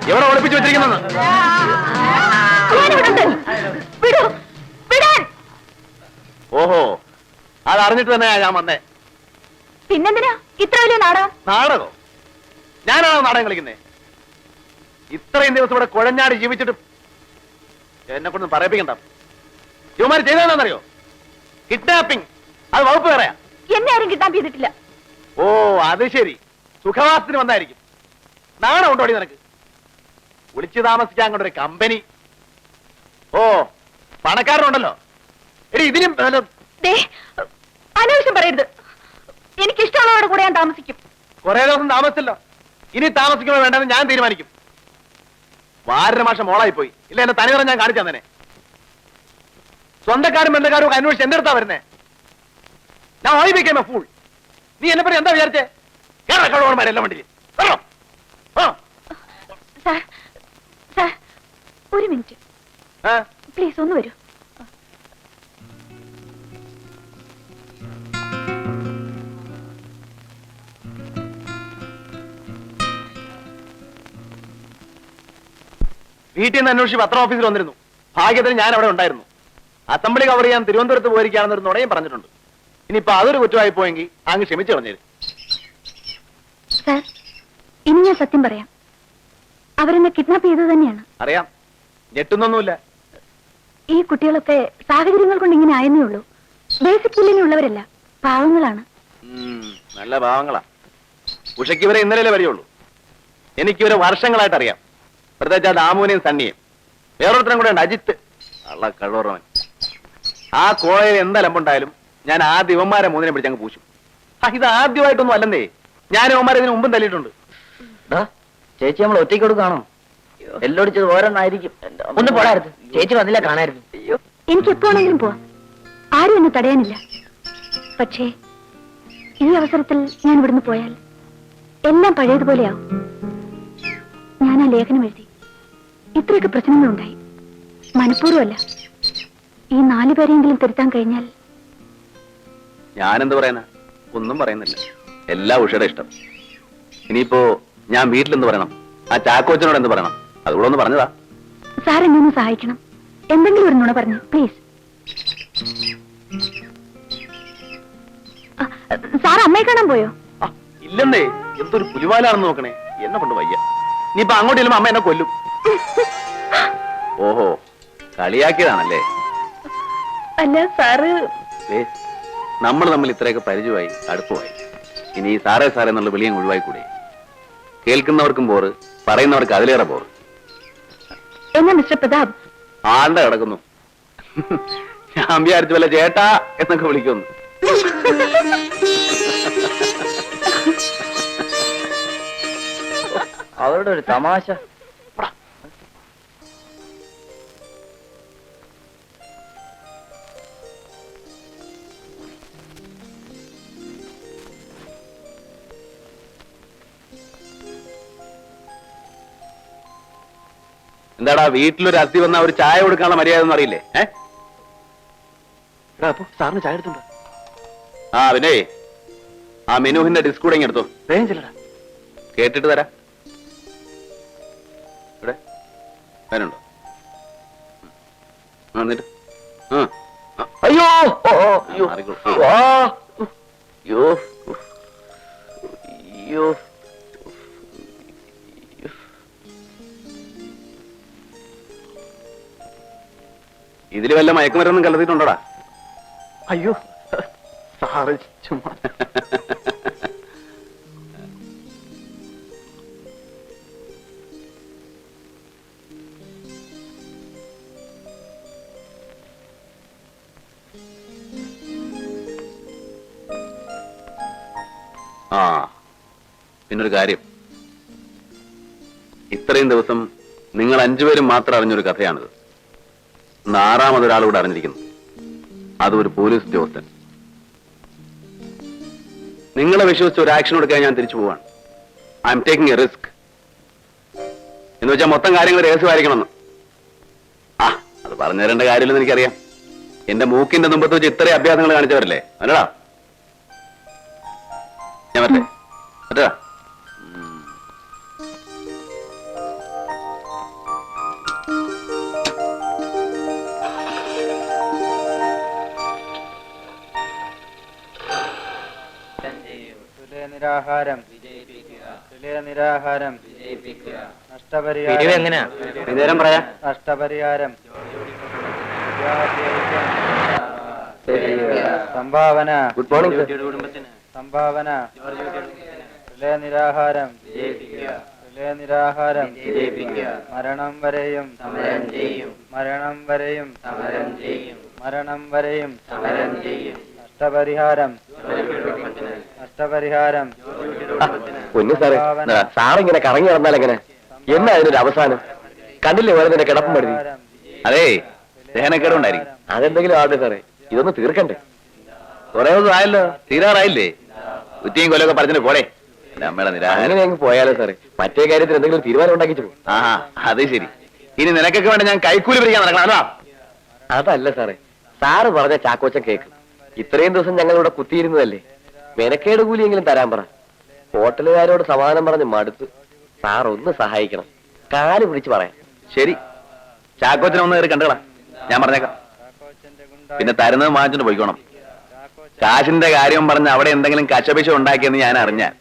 എവിടെ ഒളിപ്പിച്ചു വെച്ചിരിക്കുന്നത്? ഓഹോ, അതറിഞ്ഞിട്ട് തന്നെയാ ഞാൻ വന്നേ. പിന്നെന്തിനാ ഇത്ര വലിയ നാടകം? നാടകോ? ഞാനാണോ നാടകം കളിക്കുന്നേ? ഇത്രയും ദിവസം ഇവിടെ കുഴഞ്ഞാടി ജീവിച്ചിട്ട് എന്നെ കൊണ്ടൊന്നും പറയിപ്പിക്കണ്ട. ഇവന്മാര് ചെയ്തതെന്നറിയോ? കിഡ്നാപ്പിംഗ്. അത് വകുപ്പ് പറയാ. എന്നെ ആരും കിഡ്നാപ്പ് ചെയ്തിട്ടില്ല. ഓ, അത് ശരി. സുഖവാസത്തിന് വന്നായിരിക്കും. നാണം ഉണ്ടോടി നിനക്ക്? വിളിച്ചു താമസിക്കാൻ കൊണ്ടൊരു കമ്പനി. ഓ, പണക്കാരനുണ്ടല്ലോ. എടി, ഇതിനും അനാവശ്യം പറയരുത്. എനിക്കിഷ്ടമുള്ളവരുടെ കൂടെ ഞാൻ താമസിക്കും. കുറെ ദിവസം താമസിച്ചല്ലോ. ഇനി താമസിക്കണോ വേണ്ടെന്ന് ഞാൻ തീരുമാനിക്കും. വാരര മാസം മോളായി പോയി. ഇല്ല, എന്നെ തനിനിറം ഞാൻ കാണിച്ചു തന്നെ. സ്വന്തക്കാരും ബന്ധക്കാരും ഒക്കെ അന്വേഷിച്ച് എന്റെ അടുത്താ വരുന്നേ. ഞാൻ വായിപ്പിക്കാമേ ഫൂൾ. നീ എന്നെ പറ്റി എന്താ വിചാരിച്ചേ? കേരളക്കാരോടുമാരെല്ലാം വണ്ടിയിൽ ഒരു മിനിറ്റ് പ്ലീസ്, ഒന്ന് വരൂ. വീട്ടിൽ നിന്ന് അന്വേഷിച്ച് പത്ര ഓഫീസിൽ വന്നിരുന്നു. ഭാഗ്യത്തിന് ഞാൻ അവിടെ ഉണ്ടായിരുന്നു. അസംബ്ലി കവർ ചെയ്യാൻ തിരുവനന്തപുരത്ത് പോയിരിക്കുകയാണെന്നൊരു നുണയും പറഞ്ഞിട്ടുണ്ട്. ഇനിയിപ്പോ അതൊരു കുറ്റമായി പോയെങ്കിൽ അങ്ങ് ക്ഷമിച്ചു കളഞ്ഞേരും. സാർ, ഇനി ഞാൻ സത്യം പറയാം. അവരെന്നെ കിഡ്നാപ്പ് ചെയ്തത് തന്നെയാണ്. അറിയാം, ഞെട്ടുന്നൊന്നുമില്ല. ഈ കുട്ടികളൊക്കെ സാഹചര്യങ്ങൾ കൊണ്ട് ഇങ്ങനെ ആയെന്നേ ഉള്ളൂ. ബേസിക് ബില്ലിനുള്ളവരല്ല, പാവങ്ങളാണ്. നല്ല പാവങ്ങളാ. ഉഷയ്ക്ക് ഇവരെ ഇന്നലെ വരെയുള്ളൂ. എനിക്കിവരെ വർഷങ്ങളായിട്ട് അറിയാം. പ്രത്യേകിച്ച് ആ ദാമുവിനെയും സണ്ണിയും. വേറൊരുത്തരം കൂടെ ഉണ്ട്, അജിത്ത്. അള്ള കഴിവറവൻ. ആ കോളേജിൽ എന്തലമ്പുണ്ടായാലും ഞാൻ ആദ്യം ഇവന്മാരെ മൂന്നിനെ പിടിച്ച് അങ്ങ് പൂശും. ഇത് ആദ്യമായിട്ടൊന്നും അല്ലെന്നേ. ഞാൻ ഇവന്മാരെ ഇതിന് മുമ്പും തല്ലിയിട്ടുണ്ട്. ചേച്ചി നമ്മൾ ഒറ്റയ്ക്ക് കൊടുക്കാണോ? എല്ലോടിച്ചത് ഓരോന്നായിരിക്കും. ഒന്ന് പോടായിരുന്നു. ചേച്ചി വന്നില്ല, കാണായിരുന്നു. എനിക്ക് എപ്പോഴെങ്കിലും പോവാം. ആരും എന്നെ തടയാനില്ല. പക്ഷേ ഈ അവസരത്തിൽ ഞാൻ ഇവിടുന്ന് പോയാൽ എല്ലാം പഴയതുപോലെയാവും. ഞാൻ ആ ലേഖനം എഴുതി. ഇത്രയൊക്കെ പ്രശ്നങ്ങളുണ്ടായി. മനഃപൂർവ്വമല്ല. ഈ 4 പേരെയെങ്കിലും തിരുത്താൻ കഴിഞ്ഞാൽ. ഞാനെന്ത് പറയാനാ? ഒന്നും പറയുന്നില്ല. എല്ലാ ഉഷയുടെ ഇഷ്ടം. ഇനിയിപ്പോ ഞാൻ വീട്ടിലെന്ത് പറയണം? ആ ചാക്കോച്ചനോട് എന്ത് പറയണം? അതുകൂടെ ഒന്ന് പറഞ്ഞതാ. സാർ എന്നെ ഒന്ന് സഹായിക്കണം. എന്തെങ്കിലും ഒരു നുണ പറഞ്ഞു പ്ലീസ്. സാർ അമ്മയെ കാണാൻ പോയോ? ഇല്ലെന്നേ. എന്തൊരു പുലിവാലാണെന്ന് നോക്കണേ. എന്നെ കൊണ്ട് വയ്യ. ഇനിയിപ്പോ അങ്ങോട്ട് ചെല്ലുമ്പോ അമ്മ എന്നെ കൊല്ലും. ഓഹോ, കളിയാക്കിയതാണല്ലേ? അല്ല സാറ്. നമ്മൾ തമ്മിൽ ഇത്രയൊക്കെ പരിചയമായി, അടുപ്പമായി. ഇനി സാറേ സാറേ എന്നുള്ള വിളിയും ഒഴിവായിക്കൂടെ? കേൾക്കുന്നവർക്കും പോറ്, പറയുന്നവർക്ക് അതിലേറെ പോറ്. എന്നാ മിസ്റ്റർ പ്രതാപ്? ആണ്ട കിടക്കുന്നു. ഞാൻ വിചാരിച്ചു വല്ല ചേട്ടാ എന്നൊക്കെ വിളിക്കുന്നു. അവരുടെ ഒരു തമാശ. എന്താടാ, വീട്ടിലൊരു അതിഥി വന്ന ഒരു ചായ കൊടുക്കാനുള്ള മര്യാദ ഒന്നും അറിയില്ലേ? അപ്പൊ സാറിന് ചായ എടുത്തുണ്ടോ? ആ പിന്നെ ആ മെനുവിന്റെ ഡിസ്കൂടെ എടുത്തോ. വേഗം ചെല്ലടാ, കേട്ടിട്ട് തരാം. ഇവിടെ വേനുണ്ടോ? എന്നിട്ട് അയ്യോ അയ്യോ അയ്യോ അയ്യോ. ഇതില് വല്ല മയക്കുമരുന്നും കലർത്തിയിട്ടുണ്ടോടാ? അയ്യോ സാറ് ചുമ്മാ. ആ, പിന്നൊരു കാര്യം. ഇത്രയും ദിവസം നിങ്ങൾ 5 പേരും മാത്രം അറിഞ്ഞൊരു കഥയാണിത്. 6ാമതൊരാളൂടെ അറിഞ്ഞിരിക്കുന്നു. അതും ഒരു പോലീസ് ഉദ്യോഗസ്ഥൻ. നിങ്ങളെ വിശ്വസിച്ച് ഒരു ആക്ഷൻ എടുക്കാൻ ഞാൻ തിരിച്ചു പോവാണ്. I am taking A risk. എന്ന് വെച്ചാൽ മൊത്തം കാര്യങ്ങൾ രഹസ്യമായിരിക്കണമെന്ന്. ആ, അത് പറഞ്ഞു തരേണ്ട കാര്യമില്ലെന്ന് എനിക്കറിയാം. എന്റെ മൂക്കിന്റെ മുമ്പത്ത് വെച്ച് ഇത്രയും അഭ്യാസങ്ങൾ കാണിച്ചവരല്ലേ അല്ലടാ ഞാൻ മറ്റേ മറ്റേടാ നിരാഹാരം നിരാഹാരം പിരിവ് എങ്ങനെയാ വിവരം പറയാ നഷ്ടപരിഹാരം സംഭാവന ഗുഡ് മോർണിംഗ് സംഭാവന നിരാഹാരം നിരാഹാരം മരണം വരെയും മരണം വരെയും മരണം വരെയും നഷ്ടപരിഹാരം നഷ്ടപരിഹാരം പൊന്നു സാറേ സാറിങ്ങനെ കറങ്ങി നടന്നാൽ എങ്ങനെ എന്നാ അതിനൊരു അവസാനം കണ്ടില്ലേ വേറെ നിന്റെ കിടപ്പം പടുതി അതേ ദഹനക്കേടുണ്ടായിരിക്കും അതെന്തെങ്കിലും ആവട്ടെ സാറേ ഇതൊന്ന് തീർക്കണ്ടേ കുറെ ഒന്നും ആയല്ലോ തീരാറായില്ലേ കുറ്റിയും കൊല്ലൊക്കെ പറഞ്ഞിട്ട് പോടെ നമ്മളെ നിരാഹാരം അങ്ങ് പോയാലോ സാറേ മറ്റേ കാര്യത്തിൽ എന്തെങ്കിലും തീരുമാനം ഉണ്ടാക്കിച്ചു ആ അത് ശരി ഇനി നിനക്കൊക്കെ വേണ്ട ഞാൻ കൈക്കൂലി പിടിക്കാൻ നടക്കണം അതല്ല സാറേ സാറ് പറഞ്ഞ ചാക്കോച്ചൻ കേക്ക് ഇത്രയും ദിവസം ഞങ്ങളിവിടെ കുത്തിയിരുന്നതല്ലേ മെനക്കേട് കൂലിയെങ്കിലും തരാൻ പറ ഹോട്ടലുകാരോട് സമാധാനം പറഞ്ഞ് മടുത്ത് സാർ ഒന്ന് സഹായിക്കണം കാല് പിടിച്ച് പറയാം ശരി ചാക്കോച്ചനെ ഒന്ന് കയറി കണ്ടുകളാ ഞാൻ പറഞ്ഞേക്കാം പിന്നെ തരുന്നത് വാങ്ങിച്ചോണ്ട് പോയിക്കോണം കാശിന്റെ കാര്യം പറഞ്ഞ് അവിടെ എന്തെങ്കിലും കച്ചപിച്ച ഉണ്ടാക്കിയെന്ന് ഞാൻ അറിഞ്ഞാൽ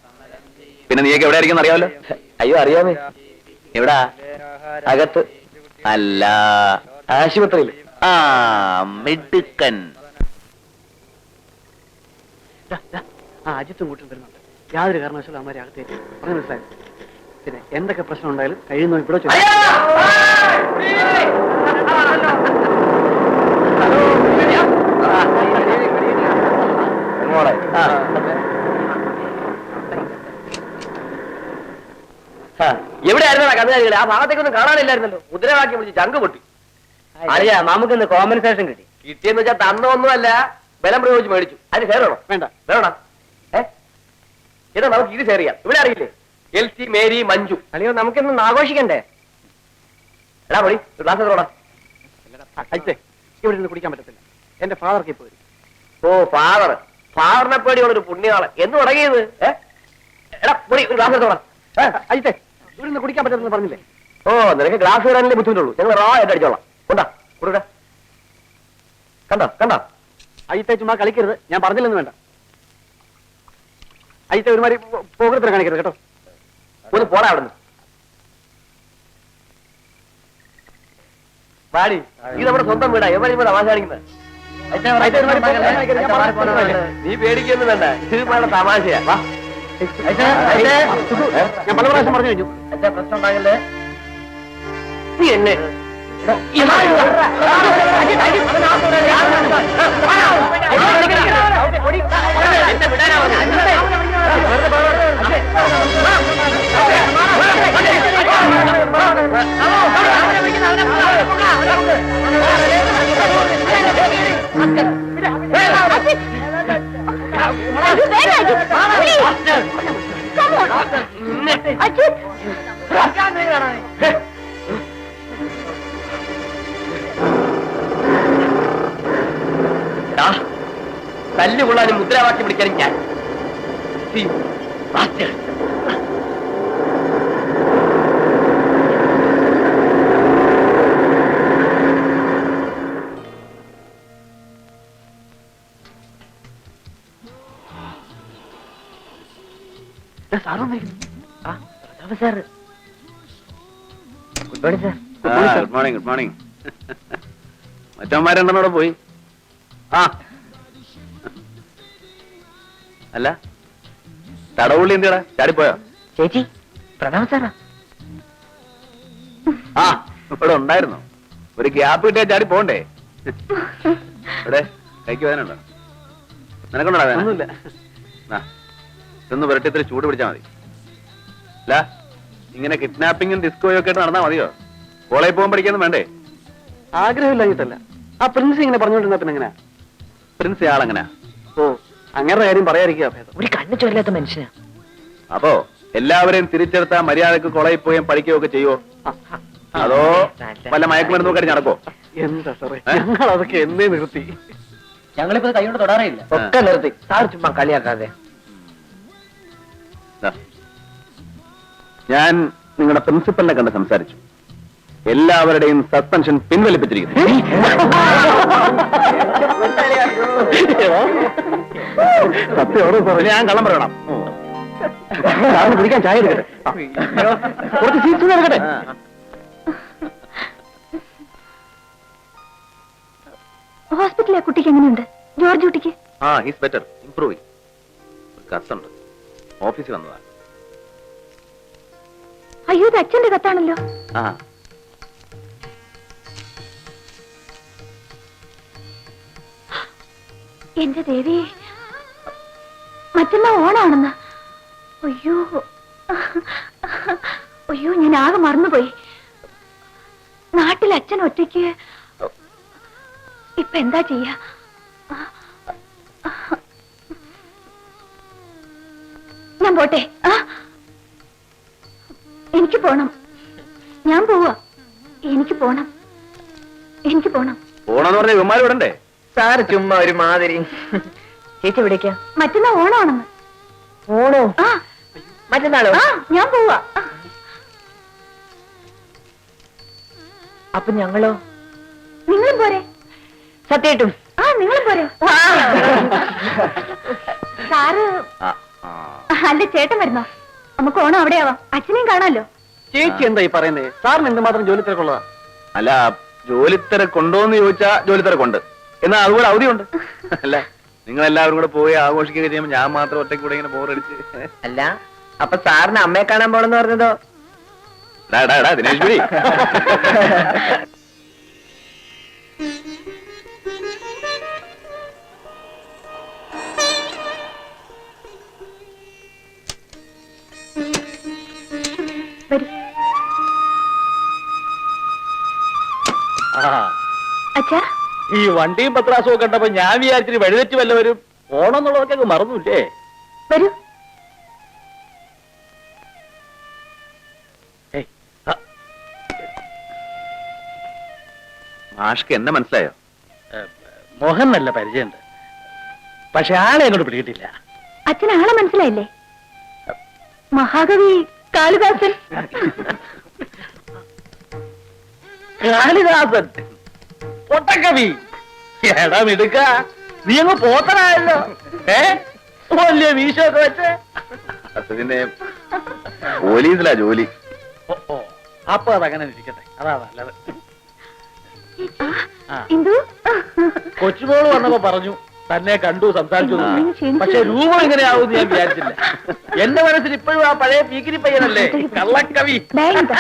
പിന്നെ നീയൊക്കെ എവിടെ ആയിരിക്കും അറിയാമല്ലോ അയ്യോ അറിയാമേ എവിടാ അകത്ത് അല്ല ആശുപത്രിയിൽ ആ മിടുക്കൻ അജിത്തും കൂട്ടും വരുന്നുണ്ട് യാതൊരു കാരണവശാലും അമ്മമാരെ അകത്തേക്ക് പറഞ്ഞു മനസ്സിലായി പിന്നെ എന്തൊക്കെ പ്രശ്നം ഉണ്ടായാലും കഴിയുന്നോ ഇവിടെ എവിടെയായിരുന്നു കന്നുകാലികളെ ആ ഭാഗത്തേക്കൊന്നും കാണാനില്ലായിരുന്നല്ലോ മുദ്രാവാക്യം വിളിച്ച് ചങ്ക് പൊട്ടി അറിയാ നമുക്കിന്ന് കോമ്പൻസേഷൻ കിട്ടി കിട്ടിയെന്ന് വെച്ചാൽ തന്നൊന്നുമല്ല ബലം പ്രയോഗിച്ച് മേടിച്ചു അതിന് ഷെയർ വേണോ വേണ്ട വേണോ ഏതാ നമുക്ക് ഇത് ഷെയർ ചെയ്യാം ഇവിടെ അറിയില്ലേ എൽ സി മേരി മഞ്ജു അല്ലയോ നമുക്കിന്ന് ആഘോഷിക്കണ്ടേ എടാ പോയി ക്ലാസ് എത്രയോടാ അജിത്തെ ഇവിടെ നിന്ന് കുടിക്കാൻ പറ്റത്തില്ല എന്റെ ഫാദർക്ക് ഇപ്പൊ വരും ഓ ഫാദറിനെ പേടിയുള്ള ഒരു പുണ്യാള് എന്ന് തുടങ്ങിയത് എടാ പോയി ഒരു ക്ലാസ് എത്രയോടാ അജിത്തെ ഇവിടെ നിന്ന് കുടിക്കാൻ പറ്റത്തില്ലെന്ന് പറഞ്ഞില്ലേ ഓ നിനക്ക് ഗ്ലാസ് വരാനല്ലേ ബുദ്ധിമുട്ടുള്ളൂ ഞങ്ങൾ റോ ആയിട്ട് അടിച്ചോളാം കൊണ്ടാ കൊടുക്ക കണ്ടോ അജിത്തെ ചുമ്മാ കളിക്കരുത് ഞാൻ പറഞ്ഞില്ലെന്ന് വേണ്ട അജിത്തെ ഒരുമാതിരി പോകൃത്തിനെ കാണിക്കരുത് കേട്ടോ ഒന്ന് പോടാ അവിടെ നിന്ന് പാടി ഇത് നമ്മുടെ സ്വന്തം വീടാ എവരും തമാശ കാണിക്കുന്നത് നീ പേടിക്കൊന്നും വേണ്ട ഇത് വേണ്ട തമാശയാ വാ ഞാൻ പല പ്രാവശ്യം പറഞ്ഞു കഴിഞ്ഞു എന്റെ പ്രശ്നം ഉണ്ടാകല്ലേ നീ എന്നെ തല്ലുകൊള്ളാനും മുദ്രാവാക്യം പിടിക്കാനും ഞാൻ sir good morning good morning മറ്റന്മാരെണ്ണോടെ പോയി ആ അല്ല തടവുള്ളി എന്തിടാ ചാടിപ്പോയോ ചേച്ചി പ്രണവ് സാറാ ആ ഇവിടെ ഉണ്ടായിരുന്നു ഒരു ഗ്യാപ്പ് കിട്ടിയാ ചാടി പോണ്ടേ ഇവിടെ കൈക്ക് വേദനുണ്ടോ നിനക്കൊണ്ടാ വേദന ഒന്നുമില്ല ഇതൊന്ന് പുരട്ടി ഇത്തിരി ചൂട് പിടിച്ചാൽ മതി അല്ല ഇങ്ങനെ കിഡ്നാപ്പിങ്ങും ഡിസ്കോയും ഒക്കെ ആയിട്ട് നടന്നാ മതിയോ കോളേജിൽ പോകാൻ പഠിക്കാനും വേണ്ടേ ആഗ്രഹമില്ലാഞ്ഞിട്ടല്ല ആ പ്രിൻസ് ഇങ്ങനെ പറഞ്ഞോണ്ടിരുന്ന പിന്നെ എങ്ങനെയാ പ്രിൻസ് ആളെങ്ങനെയാ ഓ അങ്ങനെ കാര്യം പറയാതിരിക്കുക ഭേദം ഒരു കണ്ണു ചൊല്ലാത്ത മനുഷ്യനാ അപ്പോ എല്ലാവരെയും തിരിച്ചെടുത്താ മര്യാദക്ക് കോളേജിൽ പോയും പഠിക്കുകയോ ഒക്കെ ചെയ്യുവോ അതോ വല്ല മയക്കുമരുന്ന് നോക്കി നടക്കോ എന്താ സാറേ ഞങ്ങൾ അതൊക്കെ എന്നേ നിർത്തി. ഞങ്ങളിപ്പോ കൈ കൊണ്ട് തൊടാറേ ഇല്ല. ഒക്കെ നിർത്തി. സാർ ചുമ്മാ കളിയാക്കാതെ. ദാ, ഞാൻ നിങ്ങളുടെ പ്രിൻസിപ്പലിനെ കണ്ട് സംസാരിച്ചു. എല്ലാവരുടെയും സസ്പെൻഷൻ പിൻവലിപ്പിച്ചിരിക്കുന്നു. സത്യമാണോ സാറേ? ഞാൻ കള്ളം പറയണം. കുടിക്കാൻ ചായ എടുക്കട്ടെ. കുറച്ച് സീറ്റ്സ് എടുക്കട്ടെ. ഹോസ്പിറ്റലിലെ കുട്ടിക്ക് എങ്ങനെയുണ്ട്? ജോർജ് കുട്ടിക്ക് ഹീസ് ബെറ്റർ, ഇംപ്രൂവ്. ഒരു കത്തുണ്ട്, ഓഫീസിൽ വന്നതാ. അയ്യോ, ഇത് അച്ഛന്റെ കത്താണല്ലോ. എന്റെ ദേവി, മറ്റന്നാ ഓണാണെന്ന്. അയ്യോ അയ്യോ, ഞാൻ ആകെ മറന്നുപോയി. നാട്ടിൽ അച്ഛൻ ഒറ്റയ്ക്ക്. ഇപ്പൊ എന്താ ചെയ്യാ? ഞാൻ പോട്ടെ. എനിക്ക് പോണം. ഞാൻ പോവാ. എനിക്ക് പോണം. എനിക്ക് പോണം. പോണെന്ന് പറഞ്ഞ ഇവന്മാർ വിടണ്ടേ? സാറ് ചുമ്മാ ഒരു മാതിരി. ചേച്ചി വിളിക്ക. മറ്റന്നാ ഓണാണെന്ന്. ഓണോ? ആ, മറ്റന്നാളോ? ഞാൻ പോവാ. അപ്പൊ ഞങ്ങളോ? നിങ്ങളും പോരെ? സത്യായിട്ടും? നിങ്ങളും പോരെ? സാറ് അല്ല, ചേട്ടൻ വരുന്നോ? നമുക്ക് ഓണം അവിടെ ആവാം. അച്ഛനെയും കാണാമല്ലോ. ചേച്ചി എന്താ ഈ പറയുന്നേ? സാറിന് എന്തുമാത്രം ജോലി തിരക്കുള്ളതാ? അല്ല, ജോലി തിരക്കുണ്ടോന്ന് ചോദിച്ചാ ജോലി തിരക്കുണ്ട്. എന്നാ അതുപോലെ അവധിയുണ്ട്. അല്ല, നിങ്ങൾ എല്ലാവരും കൂടെ പോയി ആഘോഷിക്കുകയൊക്കെ ചെയ്യുമ്പോൾ ഞാൻ മാത്രം ഒറ്റയ്ക്ക് കൂടെ ഇങ്ങനെ ബോറടിച്ച്. അല്ല, അപ്പൊ സാറിന് അമ്മയെ കാണാൻ പോണെന്ന് പറഞ്ഞതോ? ദിനേശ്വരി, വരൂ. അച്ഛാ, ഈ വണ്ടിയും പത്രാസവും കണ്ടപ്പോ ഞാൻ വിചാരിച്ചിട്ട് വഴിതെറ്റി വല്ലവരും ഓണം എന്നുള്ളതൊക്കെ മറന്നില്ലേ? വരൂ. മാഷ്ക്ക് എന്നെ മനസ്സിലായോ? മോഹൻ നല്ല പരിചയമുണ്ട്, പക്ഷെ ആളെ അങ്ങോട്ട് പിടികിട്ടില്ല. അച്ഛൻ ആളെ മനസ്സിലായില്ലേ? മഹാകവി കാളിദാസൻ. കാളിദാസൻ ഒട്ടക്കവി. എടാ മിടുക്ക, നീ അങ്ങ് പോത്തനായല്ലോ. വലിയ വീശൊക്കെ വെച്ച്. പിന്നെ പോലീസിലാ ജോലി. ഓ, അപ്പൊ അതങ്ങനെ ഇരിക്കട്ടെ, അതാ നല്ലത്. ഇന്ദു, കൊച്ചുമോള് വന്നപ്പോ പറഞ്ഞു തന്നെ കണ്ടു, സംസാരിച്ചു. ക്ഷീണിച്ചു. പക്ഷെ രൂപം എങ്ങനെയാവും ഞാൻ വിചാരിച്ചില്ല. എന്റെ മനസ്സിൽ ഇപ്പോഴും ആ പഴയ പീക്കിരി പയ്യനല്ലേ, കള്ളക്കവി. ബാഗ് ഇതാ.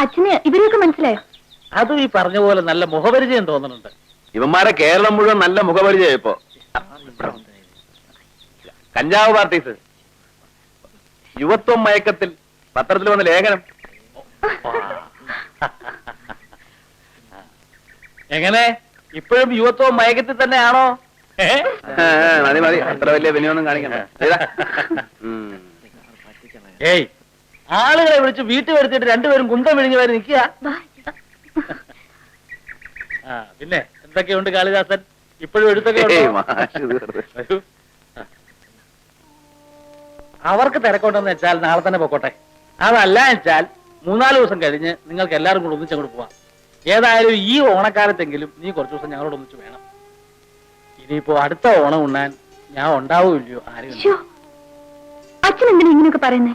അച്ഛന് ഇവരെയൊക്കെ മനസ്സിലായോ? അതും ഈ പറഞ്ഞ പോലെ നല്ല മുഖപരിചയം തോന്നുന്നുണ്ട്. ഇവന്മാരെ കേരളം മുഴുവൻ നല്ല മുഖപരിചയം. ഇപ്പൊ കഞ്ചാവ് പാർട്ടീസ്, യുവത്വം മയക്കത്തിൽ, പത്രത്തിൽ വന്ന ലേഖനം. എങ്ങനെ ഇപ്പോഴും യുവത്വം മയക്കത്തിൽ തന്നെയാണോ? മതി മതി, അത്ര വലിയ വിനയൊന്നും കാണിക്കണ്ട. ഏയ്, ആളുകളെ വിളിച്ച് വീട്ടിൽ വരുത്തിയിട്ട് രണ്ടുപേരും കുന്തം വിഴിഞ്ഞു വരെ നിൽക്കുക. പിന്നെ എന്തൊക്കെയുണ്ട് കാളിദാസൻ? ഇപ്പോഴും എഴുത്തൊക്കെ വരൂ. അവർക്ക് തിരക്കുണ്ടെന്ന് വെച്ചാൽ നാളെ തന്നെ പൊക്കോട്ടെ. അതല്ല വെച്ചാൽ 3-4 ദിവസം കഴിഞ്ഞ് നിങ്ങൾക്ക് എല്ലാവരും കൂടെ ഒന്നിച്ചങ്ങോട്ട് പോവാം. ഏതായാലും ഈ ഓണക്കാലത്തെങ്കിലും നീ കുറച്ചു ദിവസം ഞങ്ങളോട് ഒന്നിച്ച് വേണം. ഇനിയിപ്പോ അടുത്ത ഓണം ഉണ്ണാൻ ഞാൻ ഉണ്ടാവൂല്ലയോ ആരും. അച്ഛൻ എന്തിനാ ഇങ്ങനെയൊക്കെ പറയുന്നേ?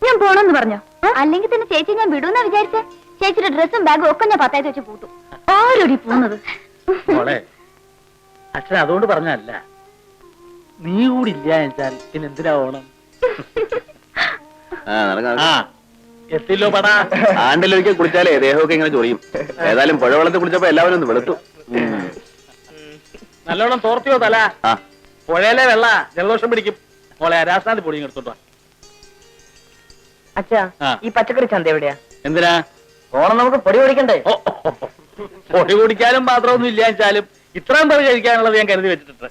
ഞാൻ പോണെന്ന് പറഞ്ഞോ? അല്ലെങ്കിൽ തന്നെ ചേച്ചി ഞാൻ വിടുന്ന വിചാരിച്ച ചേച്ചിയുടെ ഡ്രസ്സും ബാഗും ഒക്കെ ഞാൻ പത്തായത്ത് വെച്ച് പൂട്ടും. ആരോടി പോകുന്നത്? മോളെ, അച്ഛൻ അതുകൊണ്ട് പറഞ്ഞല്ല. നീ കൂടി ഇല്ല വെച്ചാൽ പിന്നെ എന്തിനാ ഓണം? എത്തില്ലോ പടാ. ആണ്ടിലൊരിക്കൽ കുളിച്ചാലേ ദേഹമൊക്കെ ഇങ്ങനെ ചൊറിയും. ഏതായാലും പുഴവെള്ളത്തിൽ കുളിച്ചപ്പോ എല്ലാവരും ഒന്ന് വെളുത്തു. നല്ലോണം തോർത്തിയോ തല? പുഴയിലെ വെള്ള ജലദോഷം പിടിക്കും. മോളെ, രാസാന്തി പൊടിയും എടുത്തോട്ടോ. അച്ഛാ, ഈ പച്ചക്കറി ചന്ത എവിടെയാ? എന്തിനാ? ഓണം നമുക്ക് പൊടി പൊടിക്കണ്ടേ? പൊടി കുടിക്കാനും മാത്രമൊന്നും ഇല്ല വെച്ചാലും ഇത്രയും പേര് കഴിക്കാനുള്ളത് ഞാൻ കരുതി വെച്ചിട്ടുണ്ട്.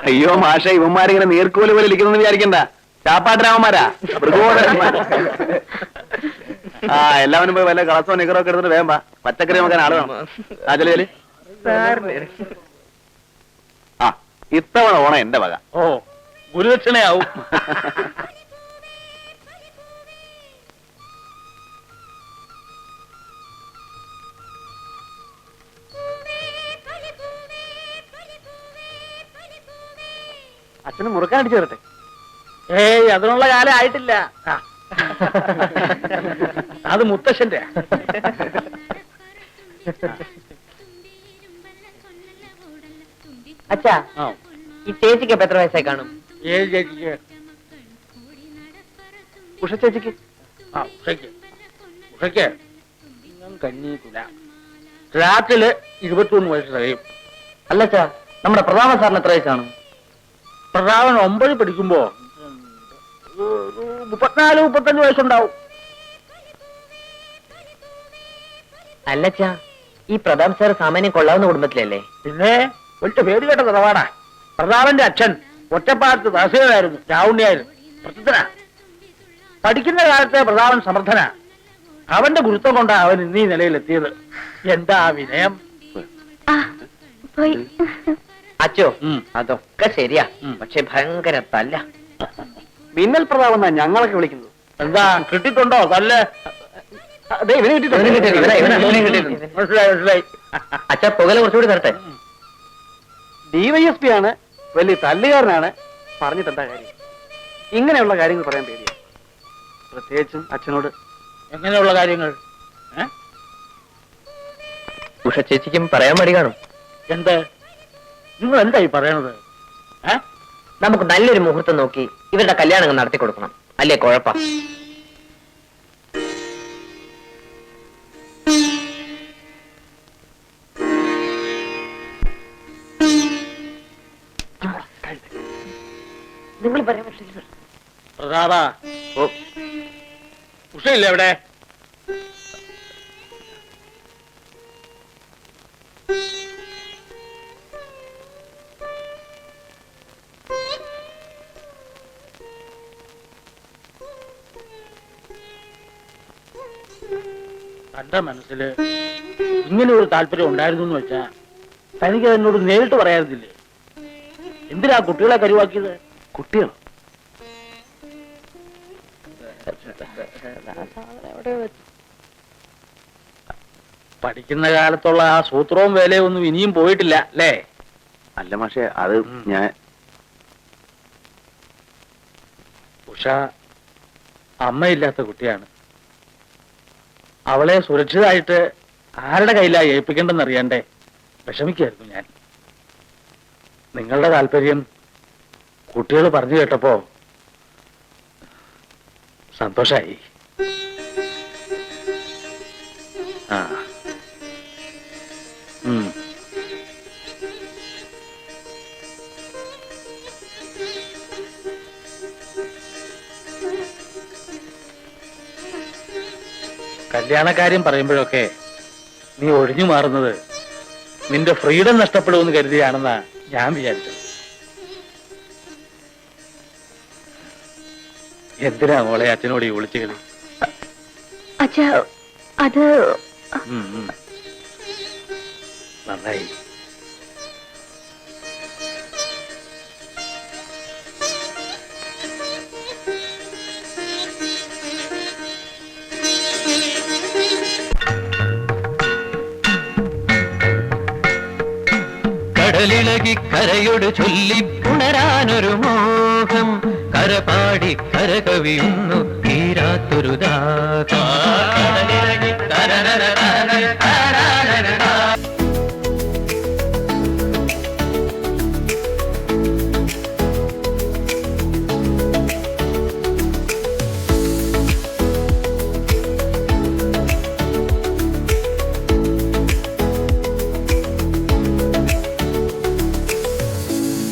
അയ്യോ മാഷ, ഇവന്മാരിങ്ങനെ നീർക്കോല് പോലെ ഇരിക്കുന്നു വിചാരിക്കണ്ട. ചാപ്പാട്ടരാമന്മാരാ, മൃഗോദരന്മാരാ. ആ എല്ലാവരും പോയി വല്ല കളസോ നിക്കറോ ഒക്കെ എടുത്തിട്ട് വേമ്പ പച്ചക്കറി നോക്കാൻ ആള് വേണം. ആ ചെലി ആ ഇത്തവണ ഓണം എന്റെ വക. ഓ ഗുരുദക്ഷിണയാവും. അച്ഛന് മുറുക്കാൻ അടിച്ചു തരട്ടെ? ഏയ് അതിനുള്ള കാലം ആയിട്ടില്ല. ആ. അത് മുത്തശ്ശന്റെ. അച്ഛാ, ആ ഈ ചേച്ചിക്ക് എത്ര വയസ്സായി കാണും? ഏത് ചേച്ചിക്ക്? ഉഷ ചേച്ചിക്ക്. ആ ഉഷയ്ക്ക്. ഉഷയ്ക്ക് കഞ്ഞി കുല രാത്രിയില് 21 വയസ്സ് കഴിയും. അല്ല അച്ഛാ, നമ്മുടെ പ്രധാന സാറിന് എത്ര വയസ്സാണ്? പ്രതാപൻ 9 പഠിക്കുമ്പോ 34-35 വയസ്സുണ്ടാവും. അല്ലച്ചാ, ഈ പ്രതാപ് സാർ സാമാന്യം കൊള്ളാവുന്ന കുടുംബത്തിലല്ലേ? പിന്നെ വലിയ പേര് കേട്ട നിലപാടാ. പ്രതാപന്റെ അച്ഛൻ ഒറ്റപ്പാലത്ത് തഹസീൽദാരായിരുന്നു, രാവുണ്ണിയായിരുന്നു, പ്രസിദ്ധനാ. പഠിക്കുന്ന കാലത്തെ പ്രതാപൻ സമർത്ഥനാ. അവന്റെ ഗുരുത്വം കൊണ്ടാ അവൻ ഇന്നീ നിലയിലെത്തിയത്. എന്താ വിനയം. ആ പോയി. അച്ചോ, ഉം. അതൊക്കെ ശരിയാ, ഉം. പക്ഷെ ഭയങ്കര തല്ല. മിന്നൽ പ്രതാപം എന്നാ ഞങ്ങളൊക്കെ വിളിക്കുന്നത്. എന്താ കിട്ടിയിട്ടുണ്ടോ തല്ല്? ഇവനെ കിട്ടിയിട്ടുണ്ട്. മനസ്സിലായി മനസ്സിലായി. അച്ഛാ, പുകല കുറച്ചുകൂടി തരട്ടെ. DYSP ആണ്, വലിയ തല്ലുകാരനാണ്. പറഞ്ഞിട്ട് എന്താ കാര്യം? ഇങ്ങനെയുള്ള കാര്യങ്ങൾ പറയാൻ പേടിയാണ്, പ്രത്യേകിച്ചും അച്ഛനോട്. എങ്ങനെയുള്ള കാര്യങ്ങൾ? ഉഷ ചേച്ചിക്കും പറയാൻ മടി കാണും. എന്ത്? നിങ്ങൾ എന്തായി പറയണത്? നമുക്ക് നല്ലൊരു മുഹൂർത്തം നോക്കി ഇവരുടെ കല്യാണം നടത്തി കൊടുക്കണം, അല്ലേ കുഴപ്പം? നിങ്ങൾ പറയാൻ പറ്റില്ല. പ്രതാപ, ഉഷയില്ലേ എവിടെ? തന്റെ മനസ്സിൽ ഇങ്ങനെ ഒരു താല്പര്യം ഉണ്ടായിരുന്നു എന്ന് വെച്ചാ തനിക്ക് എന്നോട് നേരിട്ട് പറയാറുന്നില്ലേ? എന്തിനാ കുട്ടികളെ കരുവാക്കിയത്? കുട്ടികൾ പഠിക്കുന്ന കാലത്തുള്ള ആ സൂത്രവും വേലയും ഒന്നും ഇനിയും പോയിട്ടില്ല അല്ലേ? അല്ല മാഷെ, അത് ഞാൻ. ഉഷ അമ്മയില്ലാത്ത കുട്ടിയാണ്. അവളെ സുരക്ഷിതമായിട്ട് ആരുടെ കയ്യിലാ ഏൽപ്പിക്കേണ്ടെന്ന് അറിയണ്ടേ വിഷമിക്കായിരുന്നു ഞാൻ. നിങ്ങളുടെ താല്പര്യം കുട്ടികൾ പറഞ്ഞു കേട്ടപ്പോ സന്തോഷായി. ആ കല്യാണക്കാര്യം പറയുമ്പോഴൊക്കെ നീ ഒഴിഞ്ഞു മാറുന്നത് നിന്റെ ഫ്രീഡം നഷ്ടപ്പെടുമെന്ന് കരുതിയാണെന്നാ ഞാൻ വിചാരിച്ചത്. എന്തിനാ മോളെ അച്ഛനോട് ഈ വിളിച്ചു കളി? അച്ഛാ, അത് നന്നായി. കടലിളകി കരയോട് ചൊല്ലി പുണരാനൊരു മോഹം, കരപാടി കരകവിയുന്നു തീരാത്തൊരു ദാഹം.